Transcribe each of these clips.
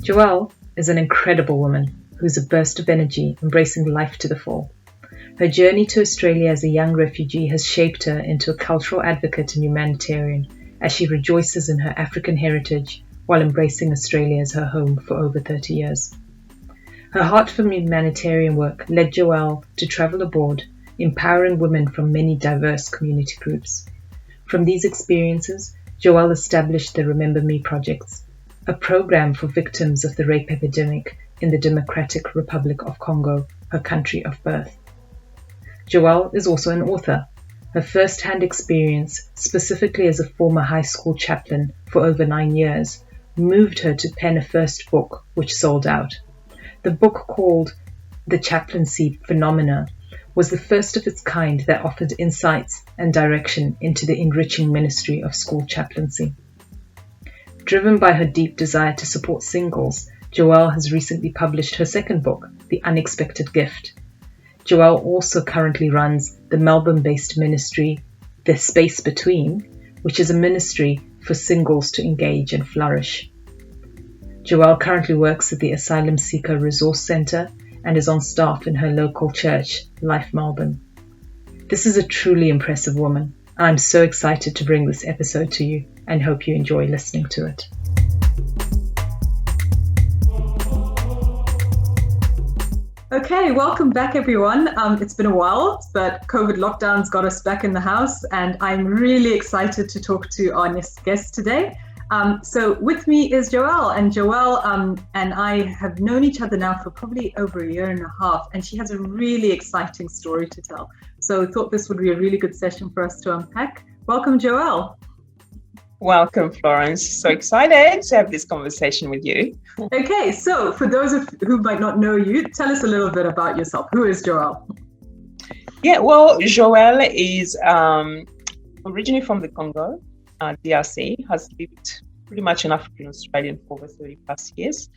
Joelle is an incredible woman who's a burst of energy, embracing life to the full. Her journey to Australia as a young refugee has shaped her into a cultural advocate and humanitarian as she rejoices in her African heritage while embracing Australia as her home for over 30 years. Her heart for humanitarian work led Joelle to travel abroad, empowering women from many diverse community groups. From these experiences, Joelle established the Remember Me projects, a program for victims of the rape epidemic in the Democratic Republic of Congo, her country of birth. Joelle is also an author. Her first-hand experience, specifically as a former high school chaplain for over 9 years, moved her to pen a first book which sold out. The book, called The Chaplaincy Phenomena, was the first of its kind that offered insights and direction into the enriching ministry of school chaplaincy. Driven by her deep desire to support singles, Joelle has recently published her second book, The Unexpected Gift. Joelle also currently runs the Melbourne-based ministry, The Space Between, which is a ministry for singles to engage and flourish. Joelle currently works at the Asylum Seeker Resource Centre and is on staff in her local church, Life Melbourne. This is a truly impressive woman, and I'm so excited to bring this episode to you and hope you enjoy listening to it. Okay, welcome back everyone. It's been a while, but COVID lockdowns got us back in the house, and I'm really excited to talk to our next guest today. So with me is Joelle, and Joelle and I have known each other now for probably over a year and a half, and she has a really exciting story to tell. So I thought this would be a really good session for us to unpack. Welcome, Joelle. Welcome, Florence. So excited to have this conversation with you. Okay, so for those who might not know you, tell us a little bit about yourself. Who is Joelle? Yeah, well, Joëlle is originally from the Congo, DRC, has lived pretty much in African Australian for over 30 plus years.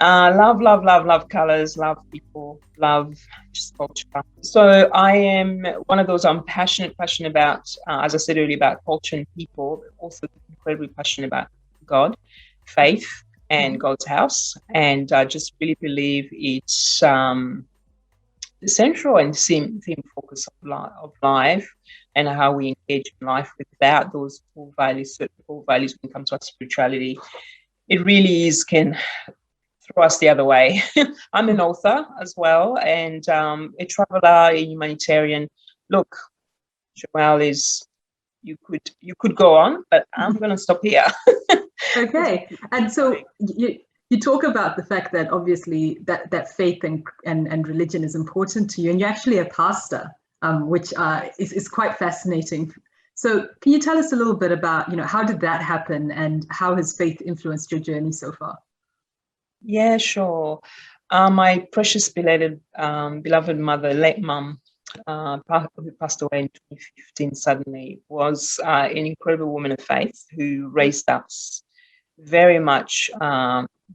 Love colors, love people, love just culture. So I am one of those I'm passionate about, as I said earlier, about culture and people, but also incredibly passionate about God, faith, and God's house. And I just really believe it's the central and theme focus of life, and how we engage in life without those core values, certain core values when it comes to our spirituality. It really can throw us the other way. I'm an author as well, and a traveler, a humanitarian. Look, Joelle, is you could go on, but I'm going to stop here. Okay, and so you talk about the fact that obviously that faith and religion is important to you, and you're actually a pastor, which is quite fascinating. So can you tell us a little bit about, how did that happen, and how has faith influenced your journey so far? Yeah, sure. My precious beloved mother, late mum, who passed away in 2015 suddenly, was an incredible woman of faith who raised us very much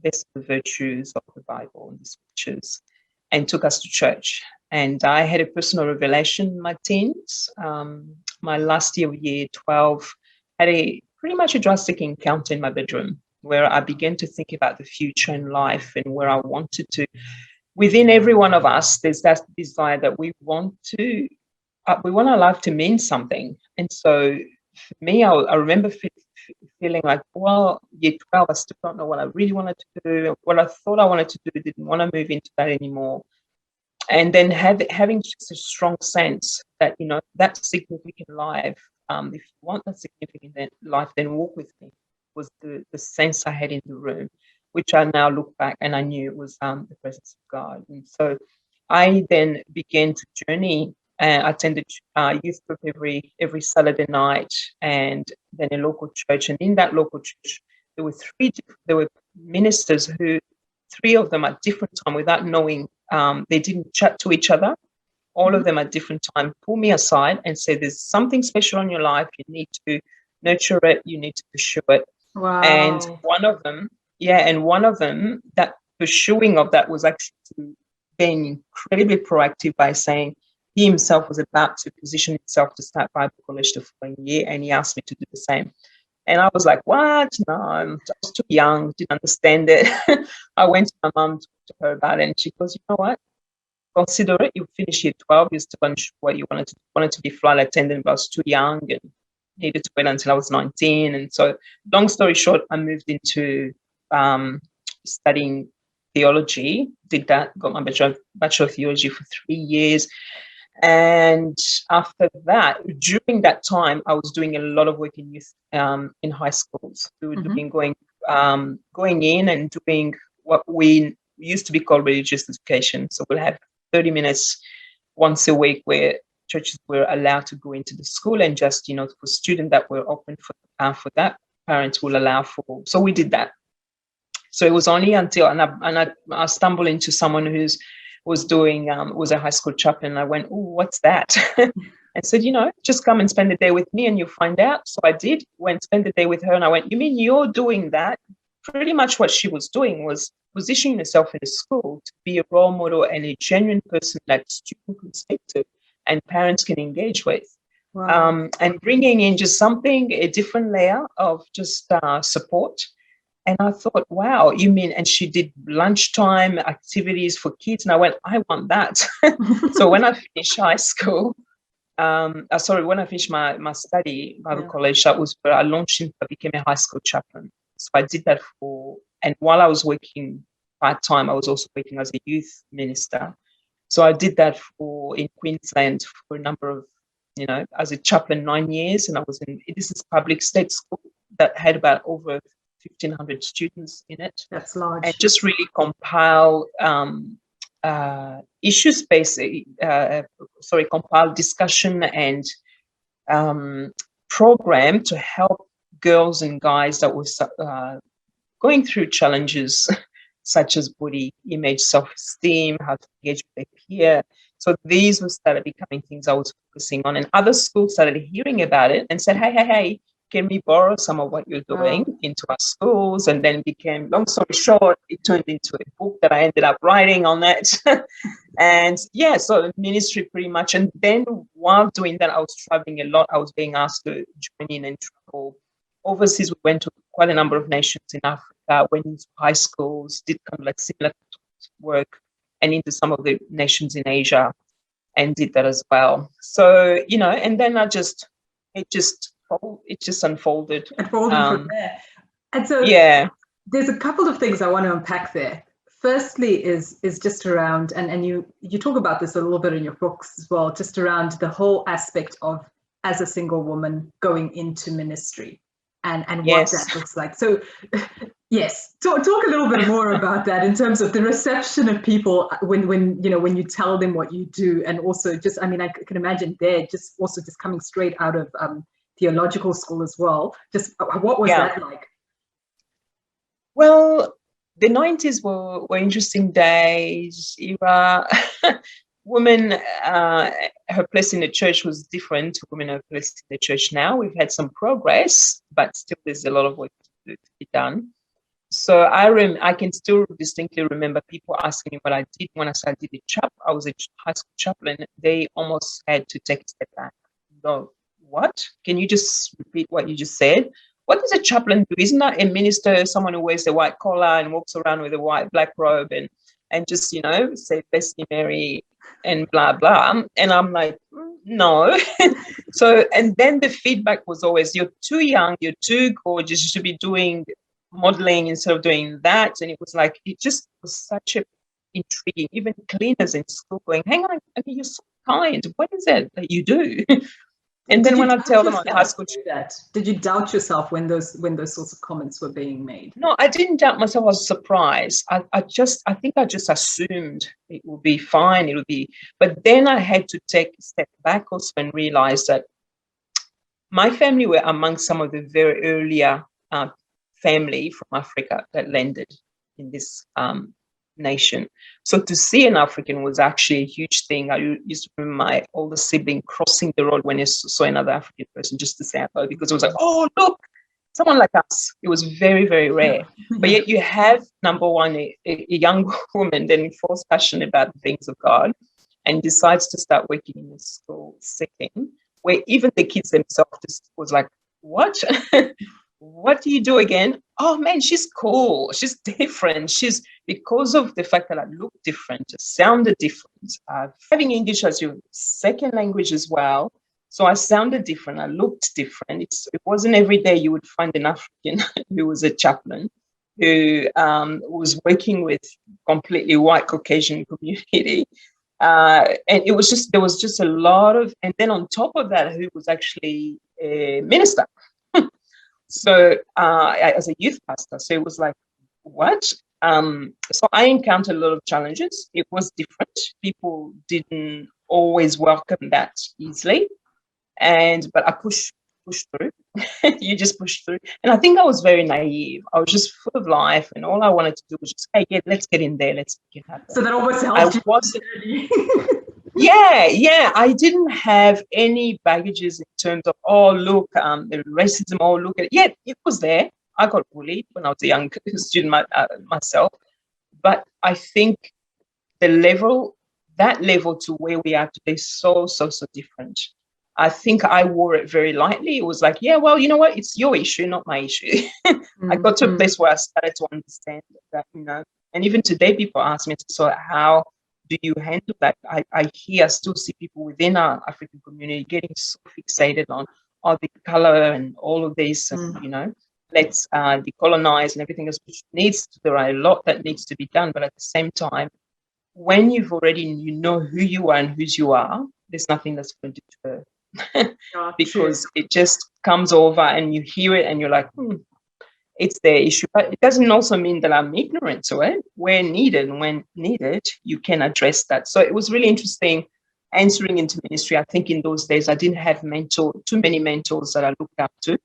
based on the virtues of the Bible and the scriptures, and took us to church. And I had a personal revelation in my teens. My last year of year 12, had pretty much a drastic encounter in my bedroom, where I began to think about the future in life and where I wanted to. Within every one of us, there's that desire that we want our life to mean something. And so for me, I remember feeling like, well, year 12, I still don't know what I really wanted to do. What I thought I wanted to do, didn't want to move into that anymore. And then having just a strong sense that, that significant life, if you want that significant life, then walk with me, was the sense I had in the room, which I now look back and I knew it was the presence of God. And so I then began to journey. I attended youth group every Saturday night, and then a local church. And in that local church, there were ministers who, 3 of them at different time, without knowing, they didn't chat to each other. All of them at different time pull me aside and say, "There's something special in your life. You need to nurture it. You need to pursue it." Wow. And one of them, that pursuing of that was actually being incredibly proactive by saying he himself was about to position himself to start Bible college the following year, and he asked me to do the same. And I was like, what? No, I was too young, didn't understand it. I went to my mum, talked to her about it, and she goes, you know what? Consider it. You finish year 12, you're still unsure what you wanted to be flight attendant, but I was too young and needed to wait until I was 19. And so, long story short, I moved into studying theology, did that, got my bachelor of theology for 3 years. And after that, during that time, I was doing a lot of work in youth in high schools. We were doing going in and doing what we used to be called religious education. So we'll have 30 minutes once a week where churches were allowed to go into the school and just, for students that were open for that, parents will allow for. So we did that. So it was only until, I stumbled into someone who's was a high school chaplain. And I went, oh, what's that? And said, just come and spend the day with me and you'll find out. So I did, went spend the day with her. And I went, you mean you're doing that? Pretty much what she was doing was positioning herself in the school to be a role model and a genuine person that students can speak to and parents can engage with. Wow. And bringing in just a different layer of just support. And I thought, wow, you mean, and she did lunchtime activities for kids. And I went, I want that. So when I finished high school, when I finished my study, Bible college, that was where I became a high school chaplain. So I did that and while I was working part-time, I was also working as a youth minister. So I did that in Queensland for a number of, as a chaplain, 9 years. And this is public state school that had about over 1,500 students in it. That's large. And just really compile compile discussion and program to help girls and guys that were going through challenges such as body image, self-esteem, how to engage with their peer. So these started becoming things I was focusing on. And other schools started hearing about it and said, hey, can we borrow some of what you're doing into our schools? And then became, long story short, it turned into a book that I ended up writing on that. And so ministry pretty much. And then while doing that, I was traveling a lot. I was being asked to join in and travel overseas. We went to quite a number of nations in Africa, went into high schools, did kind of like similar work, and into some of the nations in Asia and did that as well. So, and then it just unfolded. From there. And so there's a couple of things I want to unpack there. Firstly is just around, and you talk about this a little bit in your books as well, just around the whole aspect of as a single woman going into ministry and what that looks like. So yes, talk a little bit more about that in terms of the reception of people when you tell them what you do, and also just, I can imagine they're just coming straight out of theological school as well. Just what was that like? Well, the 90s were interesting days. Era, women, her place in the church was different to women her place in the church now. We've had some progress, but still there's a lot of work to be done. So I can still distinctly remember people asking me what I did when I started I was a high school chaplain. They almost had to take a step back. Go, what? Can you just repeat what you just said? What does a chaplain do? Isn't that a minister, someone who wears a white collar and walks around with a black robe and just, say, bless you, Mary, and blah, blah. And I'm like, no. So, and then the feedback was always, you're too young, you're too gorgeous, you should be doing modeling instead of doing that. And it was like, it just was such a intriguing, even cleaners in school going, hang on, you're so kind. What is it that you do? And then when I tell them on high school, did you doubt yourself when those sorts of comments were being made? No, I didn't doubt myself. I was surprised. I think I just assumed it would be fine. It would be, but then I had to take a step back also and realize that my family were among some of the very earlier family from Africa that landed in this nation. So to see an African was actually a huge thing. I used to remember my older sibling crossing the road when he saw another African person just to say hello, because it was like, oh, look, someone like us. It was very, very rare. But yet you have, number one, a young woman then falls passionate about the things of God and decides to start working in a school setting where even the kids themselves just was like, what? what do you do again? Oh man, she's cool. She's different. She's, because of the fact that I look different, sounded different, having English as your second language as well. So I sounded different. I looked different. It wasn't every day you would find an African who was a chaplain who was working with completely white Caucasian community. And it was just, there was just a lot of, and then on top of that, who was actually a minister. So as a youth pastor, so it was like, what? So I encountered a lot of challenges. It was different. People didn't always welcome that easily. But I pushed through. You just push through. And I think I was very naive. I was just full of life, and all I wanted to do was just, hey, let's get in there. Let's make it happen. So that almost helped you. Yeah. I didn't have any baggages in terms of, oh, look, the racism, oh, look at it. Yeah, it was there. I got bullied when I was a young student myself. But I think that level to where we are today is so different. I think I wore it very lightly. It was like, yeah, well, you know what? It's your issue, not my issue. I got to a place where I started to understand that, and even today people ask me, so how do you handle that? I still see people within our African community getting so fixated on the color and all of this, and, let's decolonize and everything else, which there are a lot that needs to be done. But at the same time, when you've already, who you are and whose you are, there's nothing that's going to deter. Because it just comes over and you hear it and you're like, it's their issue. But it doesn't also mean that I'm ignorant to it. When needed, you can address that. So it was really interesting entering into ministry. I think in those days I didn't have too many mentors that I looked up to.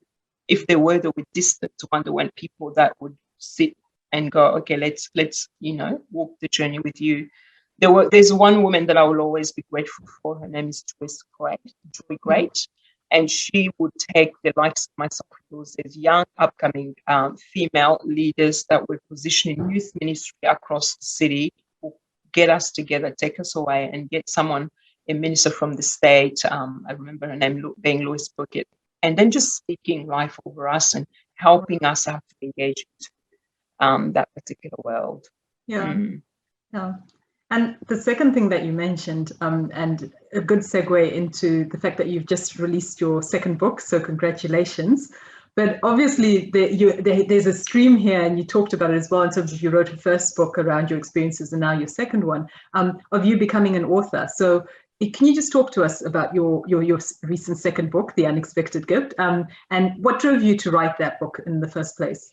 If they were distant to one people that would sit and go, okay, let's walk the journey with you. There's one woman that I will always be grateful for. Her name is Joy Great, and she would take the likes of myself, those young upcoming female leaders that were positioned in youth ministry across the city, get us together, take us away, and get a minister from the state. I remember her name being Louis Bucket, and then just speaking life over us and helping us how to engage into that particular world. Yeah. And the second thing that you mentioned, and a good segue into the fact that you've just released your second book, so congratulations. But obviously there's a stream here, and you talked about it as well in terms of you wrote a first book around your experiences and now your second one, of you becoming an author. So can you just talk to us about your recent second book, The Unexpected Gift, and what drove you to write that book in the first place?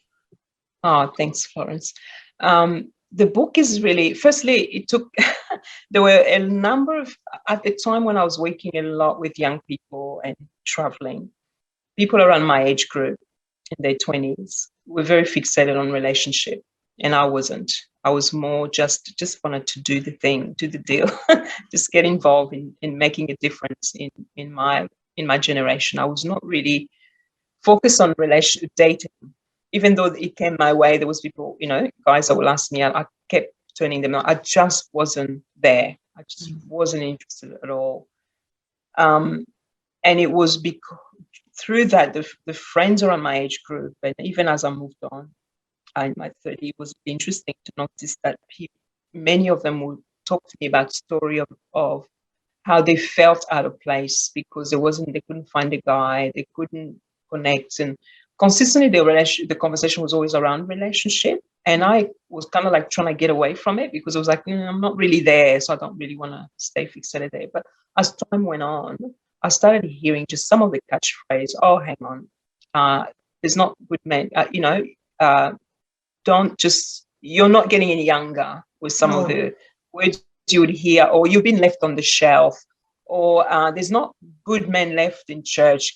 Oh, thanks, Florence. The book is really, firstly, it took, there were a number of, at the time when I was working a lot with young people and traveling, people around my age group in their 20s were very fixated on relationship. And I wasn't. I was more just wanted to do the thing, do the deal, just get involved in making a difference in my generation. I was not really focused on dating. Even though it came my way, there was people, guys that will ask me, I kept turning them out. I just wasn't there. I just wasn't interested at all. And it was because through that, the friends around my age group, and even as I moved on in my 30s, it was interesting to notice that many of them would talk to me about story of how they felt out of place because they couldn't find a guy, they couldn't connect, and consistently the conversation was always around relationship, and I was kind of like trying to get away from it because I was like, I'm not really there, so I don't really want to stay fixated there. But as time went on, I started hearing just some of the catchphrase, oh, hang on, there's not good men, you're not getting any younger with some of the words you would hear, or you've been left on the shelf, or there's not good men left in church,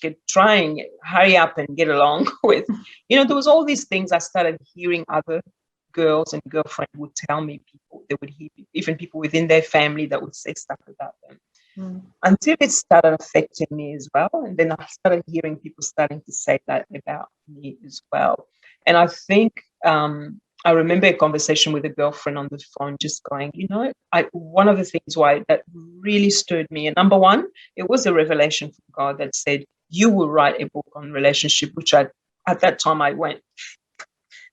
hurry up and get along with. There was all these things I started hearing other girls and girlfriends would tell me, they would hear, even people within their family that would say stuff about them. Until it started affecting me as well. And then I started hearing people starting to say that about me as well. And I think I remember a conversation with a girlfriend on the phone just going, one of the things why that really stirred me, and number one, it was a revelation from God that said, you will write a book on relationship, which I at that time I went,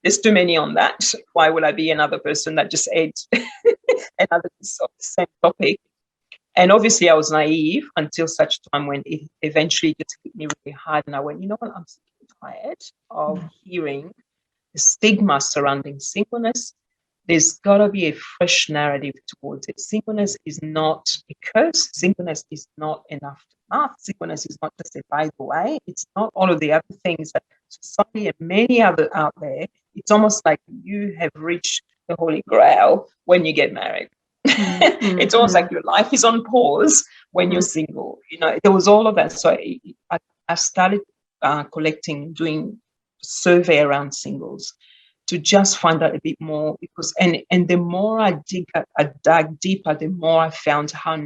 there's too many on that. Why would I be another person that just ate another piece of the same topic? And obviously I was naive until such time when it eventually just hit me really hard. And I went, you know what, I'm so tired of hearing the stigma surrounding singleness. There's got to be a fresh narrative towards it. Singleness is not a curse. Singleness is not enough. Singleness is not just a by the way. It's not all of the other things that society and many other out there. It's almost like you have reached the holy grail when you get married. It's almost like your life is on pause when you're single. You know, there was all of that. So I started collecting, doing survey around singles to just find out a bit more, because and the more I dug deeper, the more I found how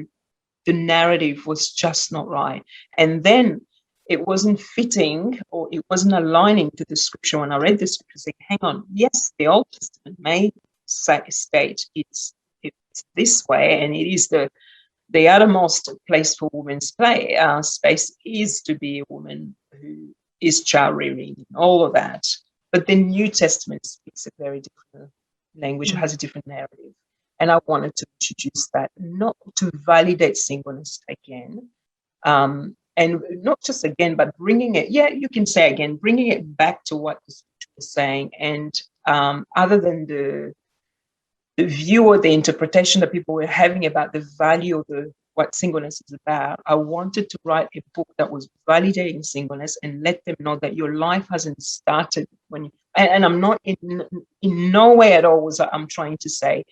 the narrative was just not right. And then it wasn't fitting, or it wasn't aligning to the scripture. When I read the scripture, saying, hang on, yes, the Old Testament may state it's this way, and it is the uttermost place for women's space is to be a woman who is child rearing and all of that. But the New Testament speaks a very different language, has a different narrative. And I wanted to introduce that, not to validate singleness again, and not just again, but bringing it, you can say again, bringing it back to what the scripture was saying. And other than the view or the interpretation that people were having about the value of what singleness is about, I wanted to write a book that was validating singleness and let them know that your life hasn't started when you, and I'm not in no way at all I'm trying to say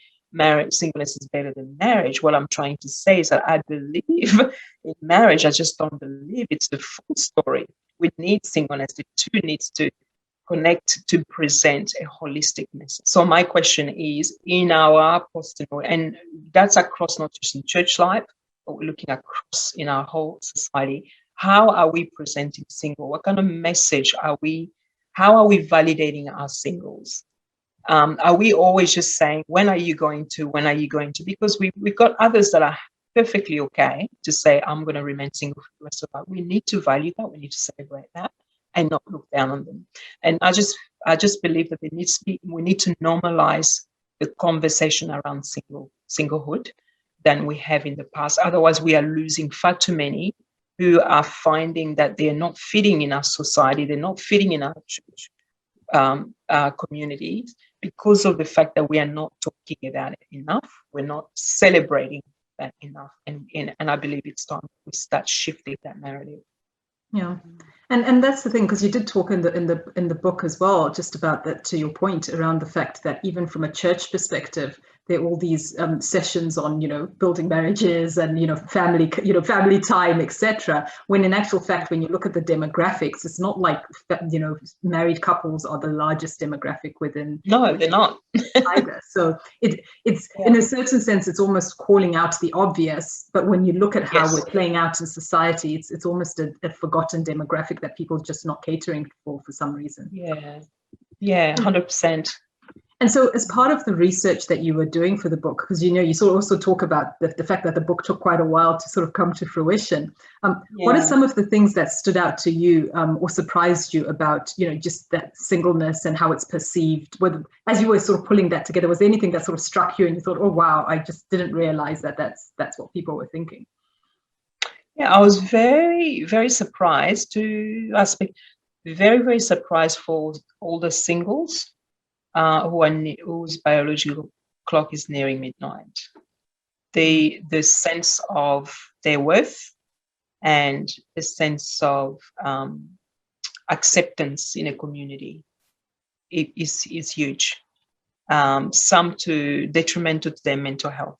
singleness is better than marriage. What I'm trying to say is that I believe in marriage. I just don't believe it's the full story. We need singleness. The two needs to connect to present a holistic message. So my question is, in our post-war, and that's across not just in church life, but we're looking across in our whole society, how are we presenting single? What kind of message how are we validating our singles? Are we always just saying, when are you going to? Because we've got others that are perfectly okay to say, I'm going to remain single for the rest of our life. We need to value that. We need to celebrate that and not look down on them. And I just believe that we need to normalize the conversation around singlehood than we have in the past. Otherwise, we are losing far too many who are finding that they're not fitting in our society, they're not fitting in our church communities, because of the fact that we are not talking about it enough. We're not celebrating that enough. And I believe it's time we start shifting that narrative. Yeah, and that's the thing, because you did talk in the book as well, just about that, to your point around the fact that even from a church perspective, there are all these sessions on, building marriages and family time, etc. When in actual fact, when you look at the demographics, it's not like married couples are the largest demographic within. No, they're not either. So it's in a certain sense, it's almost calling out the obvious. But when you look at how we're playing out in society, it's almost a forgotten demographic that people are just not catering for some reason. Yeah, 100%. And so as part of the research that you were doing for the book, because you sort of also talk about the fact that the book took quite a while to sort of come to fruition, what are some of the things that stood out to you or surprised you about just that singleness and how it's perceived? Whether, as you were sort of pulling that together, was there anything that sort of struck you and you thought, oh wow, I just didn't realize that's what people were thinking? Yeah, I was very, very surprised very, very surprised for all the singles whose biological clock is nearing midnight. The sense of their worth and the sense of acceptance in a community is huge. Some detrimental to their mental health.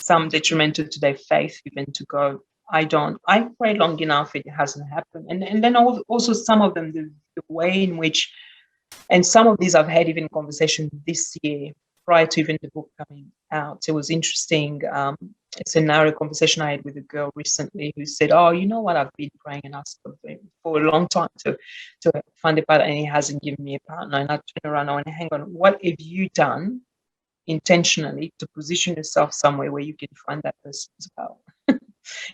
Some detrimental to their faith, even to go, I pray long enough, it hasn't happened. And then also some of them, the way in which, and some of these I've had even conversation this year prior to even the book coming out. It was interesting. A scenario conversation I had with a girl recently who said, oh, you know what, I've been praying and asking for a long time to find a partner, and he hasn't given me a partner. And I turn around and hang on, what have you done intentionally to position yourself somewhere where you can find that person as well?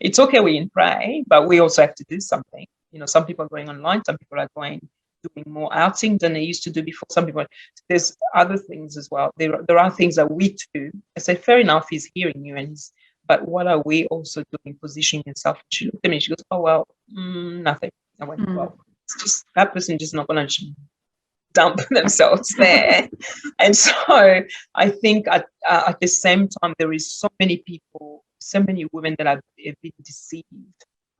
It's okay we can pray, but we also have to do something. Some people are going online, some people are going doing more outing than they used to do before. Some people, there's other things as well. There are things that we do. I said, fair enough, he's hearing you, but what are we also doing, positioning yourself? She looked at me, she goes, oh, well, nothing. I went, well, it's just that person just not going to dump themselves there. And so I think at the same time, there is so many people, so many women that have been deceived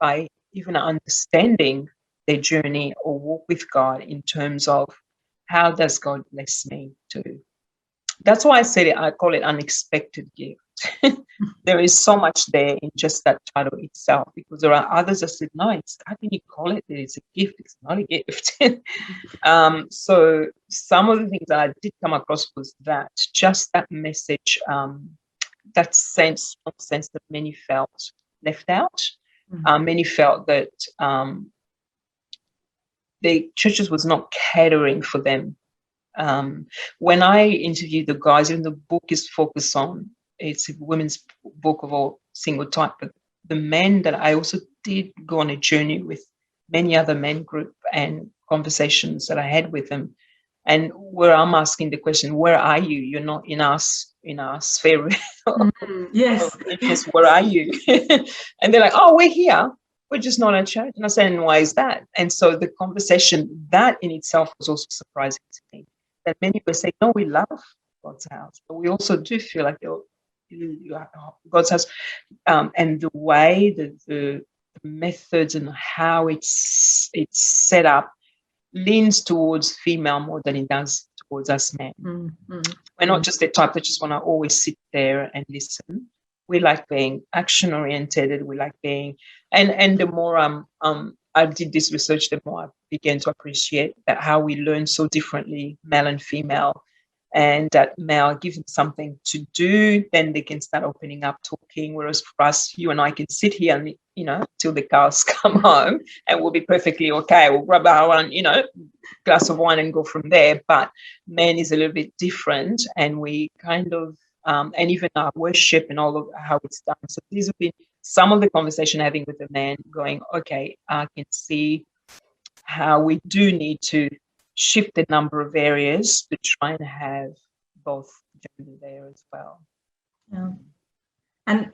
by even understanding their journey or walk with God in terms of how does God bless me too. That's why I said I call it unexpected gift. There is so much there in just that title itself, because there are others that said, no, how can you call it that it's a gift? It's not a gift. So some of the things that I did come across was that just that message, that sense that many felt left out. Many felt that the churches was not catering for them. When I interviewed the guys, and the book is focused on, it's a women's book of all single type, but the men that I also did go on a journey with many other men group and conversations that I had with them, and where I'm asking the question, where are you? You're not in our sphere yes. of interest. Where are you? And they're like, oh, we're here. We're just not at church. And I said, and why is that? And so the conversation, that in itself was also surprising to me, that many were saying, no, we love God's house, but we also do feel like God's house, and the way, the methods and how it's set up leans towards female more than it does towards us men. We're not just the type that just want to always sit there and listen. We like being action oriented. We like being, and the more I did this research, the more I began to appreciate that how we learn so differently, male and female, and that male gives them something to do, then they can start opening up, talking. Whereas for us, you and I can sit here and, till the cows come home, and we'll be perfectly okay. We'll grab our one, glass of wine and go from there. But men is a little bit different, and we kind of, and even our worship and all of how it's done. So these have been some of the conversation having with the men, going, okay, I can see how we do need to shift the number of areas to try and have both gender there as well. Yeah. And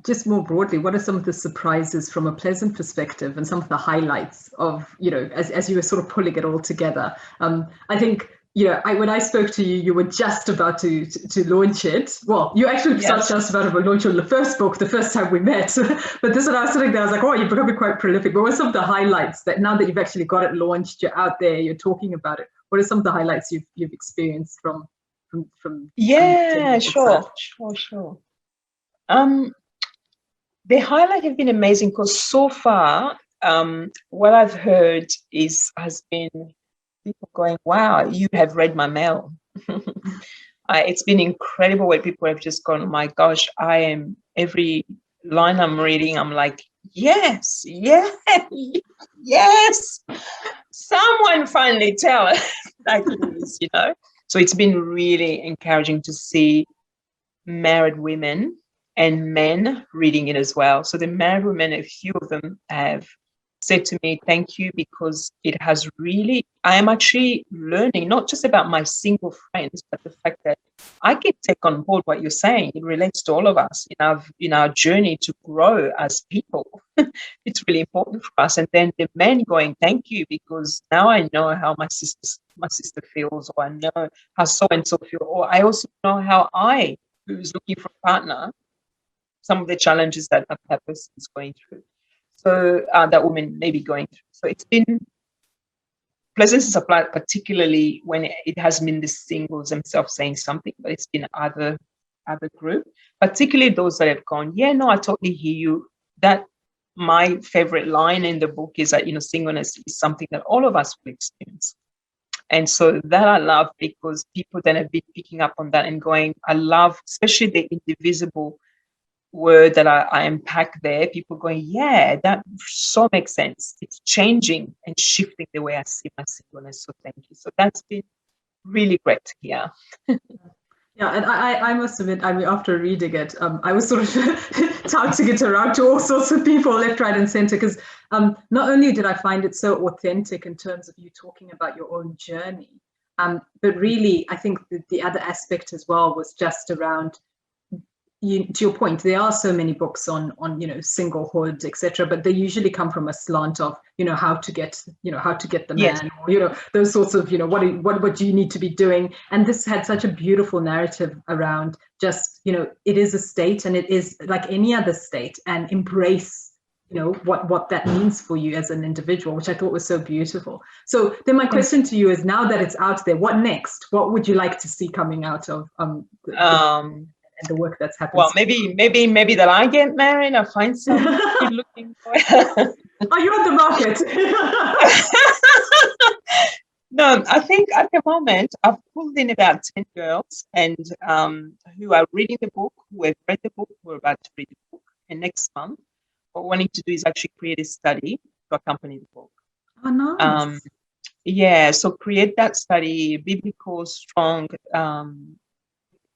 just more broadly, what are some of the surprises from a pleasant perspective and some of the highlights of, as you were sort of pulling it all together? I think, when I spoke to you, you were just about to launch it. Well, you actually started just about to launch on the first book the first time we met. But this one, I was sitting there, I was like, oh, you're becoming quite prolific. But what are some of the highlights that now that you've actually got it launched, you're out there, you're talking about it? What are some of the highlights you've experienced from? Yeah, sure. The highlight have been amazing, because so far, what I've heard has been people going, wow, you have read my mail. It's been incredible where people have just gone, oh my gosh, every line I'm reading, I'm like, yes, someone finally tell us like it is, So it's been really encouraging to see married women and men reading it as well. So the married women, a few of them have said to me, thank you, because it has really, I am actually learning not just about my single friends, but the fact that I can take on board what you're saying. It relates to all of us in our journey to grow as people. It's really important for us. And then the men going, thank you, because now I know how my sister feels, or I know how so-and-so feels, or I also know how who's looking for a partner, some of the challenges that person is going through. So that woman may be going through. So it's been pleasant to supply, particularly when it has been the singles themselves saying something, but it's been other group, particularly those that have gone, yeah, no, I totally hear you. That my favorite line in the book is that, singleness is something that all of us will experience. And so that I love, because people then have been picking up on that and going, I love, especially the indivisible word that I unpack there, people going, yeah, that so makes sense. It's changing and shifting the way I see my singleness. So thank you. So that's been really great to hear. Yeah, and I must admit, I mean, after reading it, I was sort of touting it around to all sorts of people, left, right, and center, because not only did I find it so authentic in terms of you talking about your own journey, but really, I think the other aspect as well was just around to your point, there are so many books on singlehood, etc., but they usually come from a slant of how to get the Yes. man, or those sorts of what do you need to be doing. And this had such a beautiful narrative around just it is a state, and it is like any other state, and embrace what that means for you as an individual, which I thought was so beautiful. So then my question to you is, now that it's out there, what next? What would you like to see coming out of and the work that's happened? Well, maybe that I get married, I find some good looking boy. Are you on the market? No, I think at the moment I've pulled in about 10 girls, and who are reading the book, who have read the book, who are about to read the book. And next month, what we need to do is actually create a study to accompany the book. Oh, nice. Yeah, so create that study, biblical, strong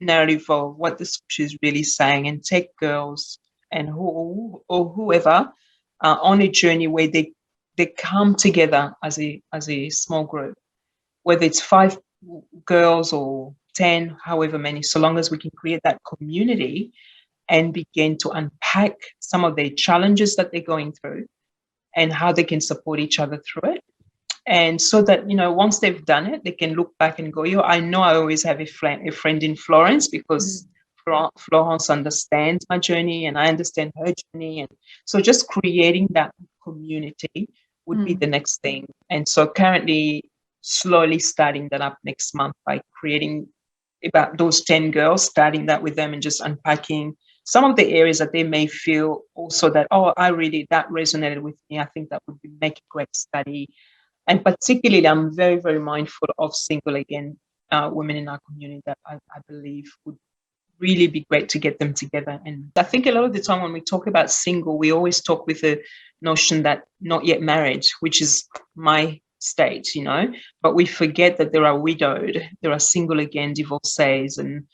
narrative of what the scripture is really saying, and take girls and whoever on a journey where they come together as a small group, whether it's 5 girls or 10, however many, so long as we can create that community and begin to unpack some of the challenges that they're going through and how they can support each other through it. And so that, once they've done it, they can look back and go, I know I always have a friend in Florence, because Florence understands my journey and I understand her journey. And so just creating that community would be the next thing. And so currently slowly starting that up next month by creating about those 10 girls, starting that with them and just unpacking some of the areas that they may feel also that, that resonated with me. I think that would make a great study. And particularly, I'm very, very mindful of single again women in our community that I believe would really be great to get them together. And I think a lot of the time when we talk about single, we always talk with the notion that not yet married, which is my state, but we forget that there are widowed, there are single again, divorcees, and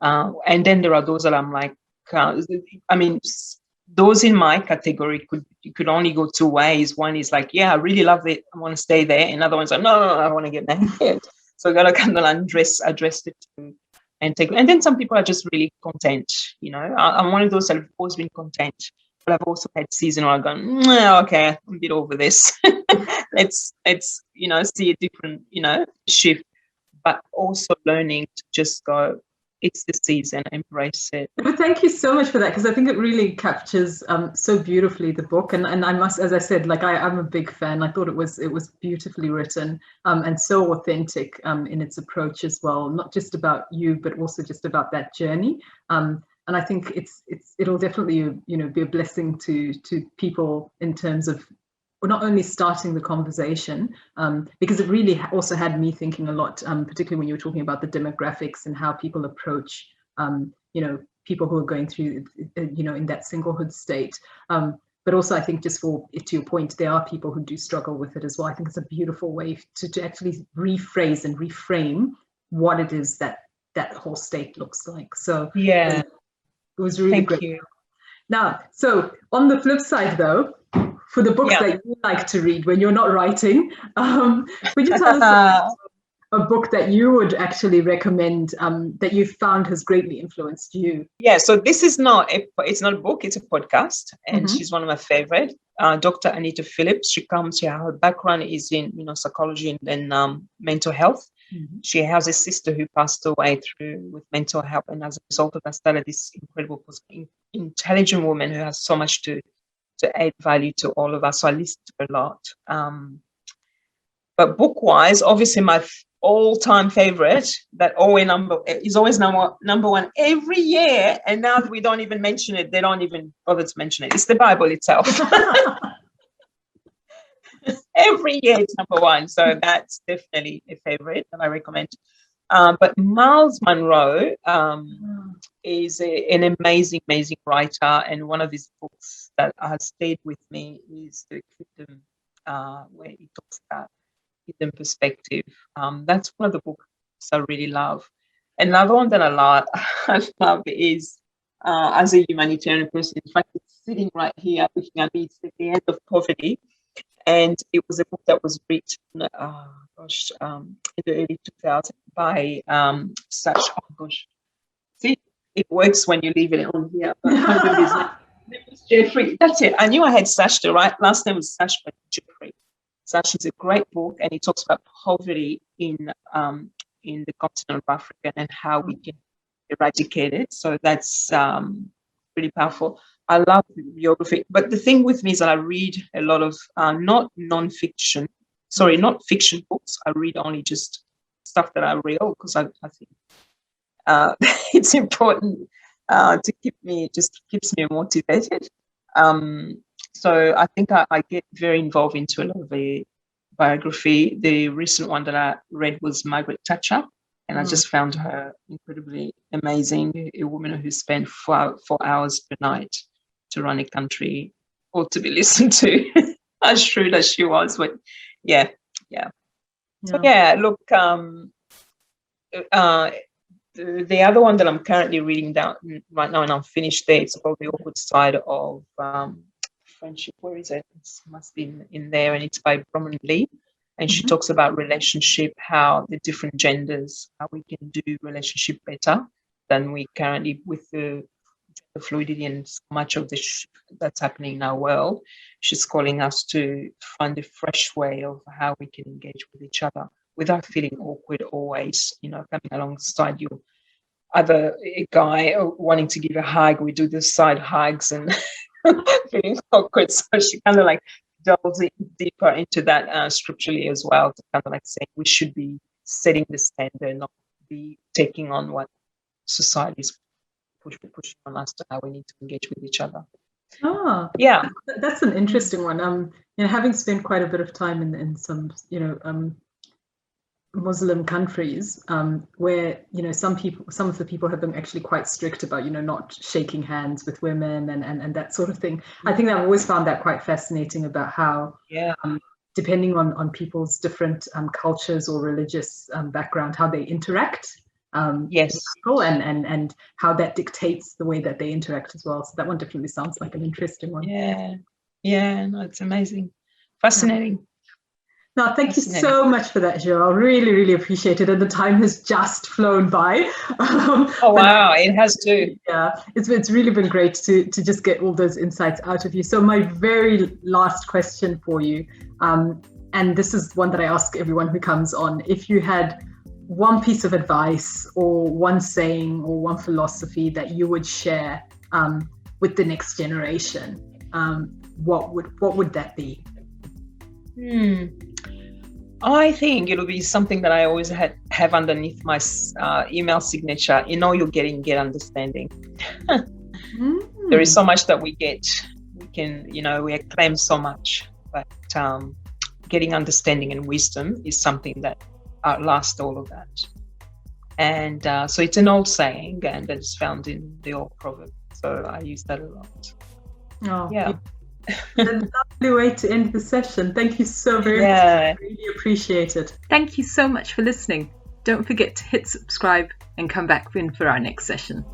then there are those that I'm like, those in my category could only go 2 ways. One is like, I really love it, I want to stay there. Another one's like, no, I want to get married. So I gotta kind of address it and take. And then some people are just really content. I'm one of those that have always been content, but I've also had season where I've gone, okay, I'm a bit over this. let's see a different shift, but also learning to just go, it's the season, embrace it. But thank you so much for that, because I think it really captures so beautifully the book, and I must, as I said, like I'm a big fan. I thought it was beautifully written and so authentic in its approach as well, not just about you, but also just about that journey. And I think it'll definitely be a blessing to people in terms of not only starting the conversation, because it really also had me thinking a lot, particularly when you were talking about the demographics and how people approach, people who are going through, in that singlehood state. But also, I think, just to your point, there are people who do struggle with it as well. I think it's a beautiful way to actually rephrase and reframe what it is that whole state looks like. So yeah, it was really thank great. you. Now, so on the flip side, though, for the books that you like to read when you're not writing, would you tell us a book that you would actually recommend that you found has greatly influenced you? Yeah, so this is it's not a book, it's a podcast, and she's one of my favorite. Dr. Anita Phillips. She comes here. Her background is in psychology and mental health. She has a sister who passed away with mental health, and as a result of that, started this incredible, intelligent woman who has so much to add value to all of us. So I listen to her a lot. But book-wise, obviously my all-time favorite that is always number one every year, and now we don't even mention it. They don't even bother to mention it. It's the Bible itself. Every year it's number one, so that's definitely a favorite that I recommend. But Miles Monroe is an amazing writer, and one of his books that has stayed with me is The Kingdom, where he talks about hidden perspective. That's one of the books I really love. Another one that I love is as a humanitarian person. In fact, it's sitting right here looking at me. It's The End of Poverty, and it was a book that was written, in the early 2000s by such. Oh gosh, see, it works when you leave it on here. But I can't remember his name. It was Jeffrey. That's it. I knew I had Sash the right last name was Sash, but Jeffrey. Sash is a great book, and it talks about poverty in the continent of Africa and how we can eradicate it. So that's really powerful. I love biography, but the thing with me is that I read a lot of not fiction books. I read only just stuff that are real, because I think it's important to keeps me motivated. So I think I get very involved into a lot of the biography. The recent one that I read was Margaret Thatcher, and I just found her incredibly amazing, a woman who spent 4 hours per night to run a country, or to be listened to, as shrewd as she was. But yeah. So look, the other one that I'm currently reading down right now, and I'm finished there, it's called The Awkward Side of Friendship. Where is it? It must be in there, and it's by Bromman Lee. And she talks about relationship, how the different genders, how we can do relationship better than we currently, with the fluidity and so much of this that's happening in our world. She's calling us to find a fresh way of how we can engage with each other without feeling awkward always, coming alongside you. Either a guy wanting to give a hug, we do the side hugs and feeling awkward. So she kind of like delves deeper into that scripturally as well, to kind of like say we should be setting the standard, not be taking on what society is pushing on us to how we need to engage with each other. Yeah, that's an interesting one. Having spent quite a bit of time in some Muslim countries, where some of the people have been actually quite strict about not shaking hands with women and that sort of thing. I think I've always found that quite fascinating, about how depending on people's different cultures or religious background, how they interact. Yes. And how that dictates the way that they interact as well. So that one definitely sounds like an interesting one. No, it's amazing, fascinating. No, thank you so much for that, Joelle. Really, really appreciate it. And the time has just flown by. Wow, it has too. Yeah, it's really been great to just get all those insights out of you. So my very last question for you, and this is one that I ask everyone who comes on. If you had one piece of advice or one saying or one philosophy that you would share with the next generation, what would that be? I think it'll be something that I always have underneath my email signature. You're getting understanding. There is so much that we get. We can, we acclaim so much, but getting understanding and wisdom is something that outlast all of that. And so it's an old saying, and it's found in the old proverb. So I use that a lot. A lovely way to end the session. Thank you so very much. I really appreciate it. Thank you so much for listening. Don't forget to hit subscribe and come back in for our next session.